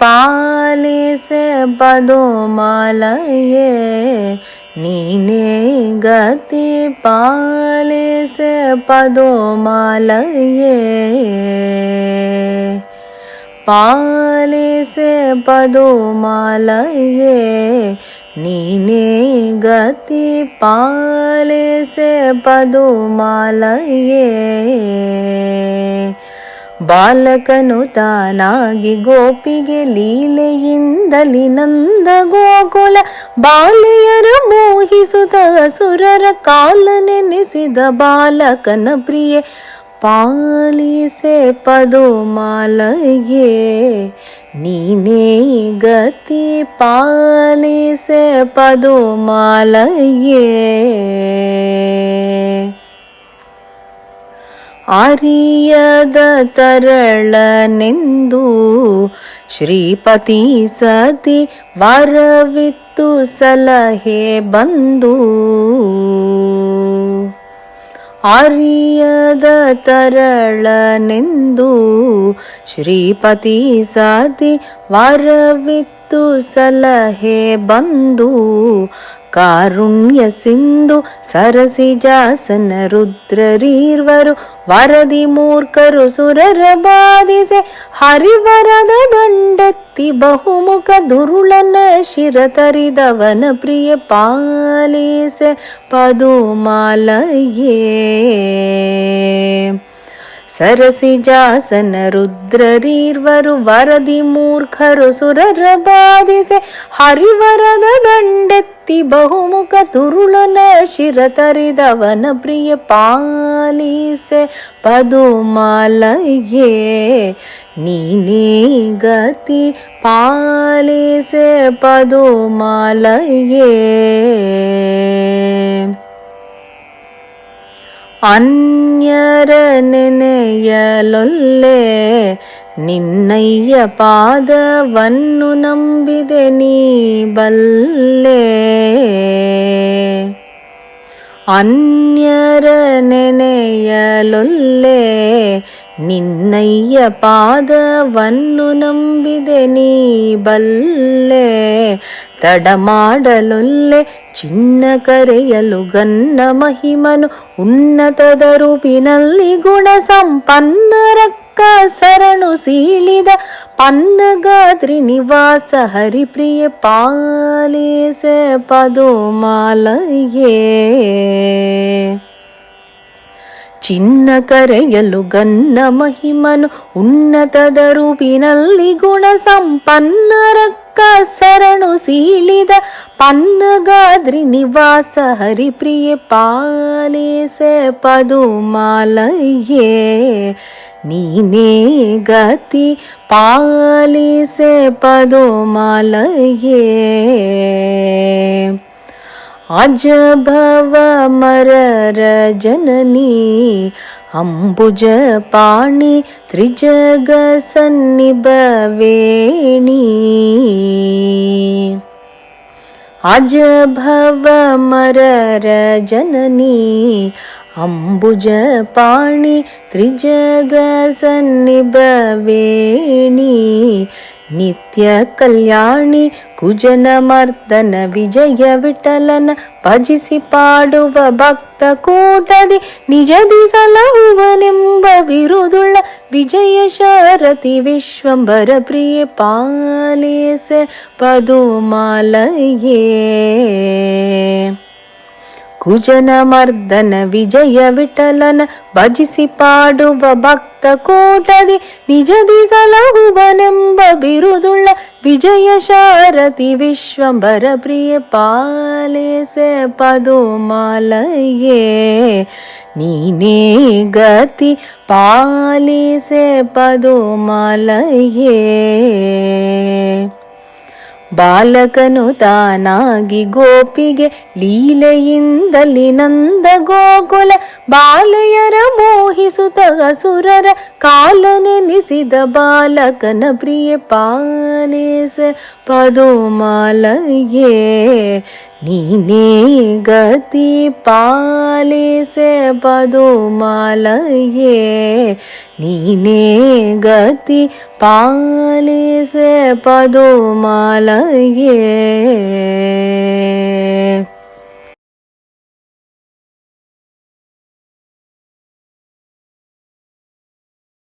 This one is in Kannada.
ಪಾಲಿಸೆ ಪದುಮಾಲಯೇ ನೀನೇ ಗತಿ ಪಾಲಿಸೆ ಪದುಮಾಲಯೇ ಪಾಲಿಸೆ ಪದುಮಾಲಯೇ ನೀನೇ ಗತಿ ಪಾಲಿಸೆ ಪದುಮಾಲಯೇ ಬಾಲಕನು ತಾನಾಗಿ ಗೋಪಿಗೆ ಲೀಲೆಯಿಂದಲಿ ನಂದ ಗೋಕುಲ ಬಾಲೆಯರ ಮೋಹಿಸುತ್ತ ಅಸುರರ ಕಾಲ ನೆನೆಸಿದ ಬಾಲಕನ ಪ್ರಿಯೆ ಪಾಲಿಸೆ ಪದುಮಾಲಯೇ ನೀನೇ ಗತಿ ಪಾಲಿಸೆ ಪದುಮಾಲಯೇ ಆರ್ಯದ ತರಳನೆಂದು ಶ್ರೀಪತಿ ಸತಿ ವರವಿತ್ತು ಸಲಹೆ ಬಂದು ಆರ್ಯದ ತರಳನೆಂದು ಶ್ರೀಪತಿ ಸತಿ ವರವಿತ್ತು ಸಲಹೆ ಬಂದು ಕಾರುಣ್ಯ ಸಿಂಧು ಸರಸಿಜಾಸನ ರುದ್ರರೀರ್ವರು ವರದಿ ಮೂರ್ಖರು ಸುರರ ಬಾಧಿಸೆ ಹರಿವರದ ದಂಡೆತ್ತಿ ಬಹುಮುಖ ದುರುಳನ ಶಿರ ತರಿದವನ ಪ್ರಿಯ ಪಾಲಿಸೆ ಪದುಮಾಲಯೇ ಸರಸಿಜಾಸನ ರುದ್ರರೀರ್ವರು ವರದಿ ಮೂರ್ಖರು ಸುರರ ಬಾಧಿಸೆ ಹರಿವರದ ದಂಡೆತ್ತಿ ಬಹುಮುಖ ತುರುಳನ ಶಿರ ತರಿದವನ ಪ್ರಿಯ ಪಾಲಿಸೆ ಪದುಮಾಲಯೇ ನೀನೇ ಗತಿ ಪಾಲಿಸೆ ಪದುಮಾಲಯೇ ಅನ್ಯರ ನೆನೆಯಲೊಲ್ಲೆ ನಿನ್ನಯ್ಯ ಪಾದವನ್ನು ನಂಬಿದೆ ನೀ ಬಲ್ಲೆ ಅನ್ಯರ ನೆನೆಯಲೊಲ್ಲೆ ನಿನ್ನಯ್ಯ ಪಾದವನ್ನು ನಂಬಿದೆ ನೀ ಬಲ್ಲೆ ತಡ ಮಾಡಲೊಲ್ಲೆ ಚಿನ್ನ ಕರೆಯಲು ಗನ್ನ ಮಹಿಮನು ಉನ್ನತದ ರೂಪಿನಲ್ಲಿ ಗುಣ ಸಂಪನ್ನರಕ್ಕ ಸರಣು ಸೀಳಿದ ಪನ್ನಗಾದ್ರಿ ನಿವಾಸ ಹರಿಪ್ರಿಯ ಪಾಲಿಸೆ ಪದುಮಾಲಯೇ ಚಿನ್ನ ಕರೆಯಲು ಗನ್ನ ಮಹಿಮನು ಉನ್ನತದ ರೂಪಿನಲ್ಲಿ ಗುಣ ಸಂಪನ್ನರಕ್ಕ ಸರಣು ಸೀಳಿದ ಪನ್ನಗಾದ್ರಿ ನಿವಾಸ ಹರಿಪ್ರಿಯ ಪಾಲಿಸೆ ಪದುಮಾಲಯೇ ನೀನೇ ಗತಿ ಪಾಲಿಸೆ ಪದುಮಾಲಯೇ ಅಜಭವ ಮರರ ಜನನಿ ಅಂಬುಜ ಪಾಣಿ ತ್ರಿಜಗ ಸನ್ನಿಭವೇಣಿ ಅಜಭವ ಮರರ ಜನನಿ ಅಂಬುಜ ಪಾಣಿ ತ್ರಿಜಗ ಸನ್ನಿಭವೇಣಿ ನಿತ್ಯ ಕಲ್ಯಾಣಿ ಕುಜನ ಮರ್ದನ ವಿಜಯ ವಿಠಲನ ಭಜಿಸಿ ಪಾಡುವ ಭಕ್ತ ಕೂಟದಿ ನಿಜದಿ ಸಲಹುವನೆಂಬ ಬಿರುದುಳ್ಳ ವಿಜಯ ಶಾರಥಿ ವಿಶ್ವಂಬರ ಪ್ರಿಯ ಪಾಲಿಸೆ ಪದುಮಾಲಯೇ ಕುಜನ ಮರ್ದನ ವಿಜಯ ವಿಠಲನ ಭಜಿಸಿ ಪಾಡುವ ಭಕ್ತ ಕೂಟದಿ ನಿಜದಿ ಸಲಹುವನೆಂಬ ಬಿರುದುಳ್ಳ ವಿಜಯ ಶಾರಥಿ ವಿಶ್ವಂಬರ ಪ್ರಿಯ ಪಾಲಿಸೆ ಪದುಮಾಲಯೇ ನೀನೇ ಗತಿ ಪಾಲಿಸೆ ಪದುಮಾಲಯೇ ಬಾಲಕನು ತಾನಾಗಿ ಗೋಪಿಗೆ ಲೀಲೆಯಿಂದಲಿ ನಂದ ಗೋಕುಲ ಬಾಲೆಯರ ಮೋಹಿ ಮೋಹಿಸುತ್ತ ಸುರರ ಕಾಲನೆನಿಸಿದ ಬಾಲಕನ ಪ್ರಿಯ ಪಾಲಿಸೆ ಪದುಮಾಲಯೇ ನೀನೇ ಗತಿ ಪಾಲಿಸೆ ಪದುಮಾಲಯೇ ನೀನೇ ಗತಿ ಪಾಲಿಸೆ ಪದುಮಾಲಯೇ.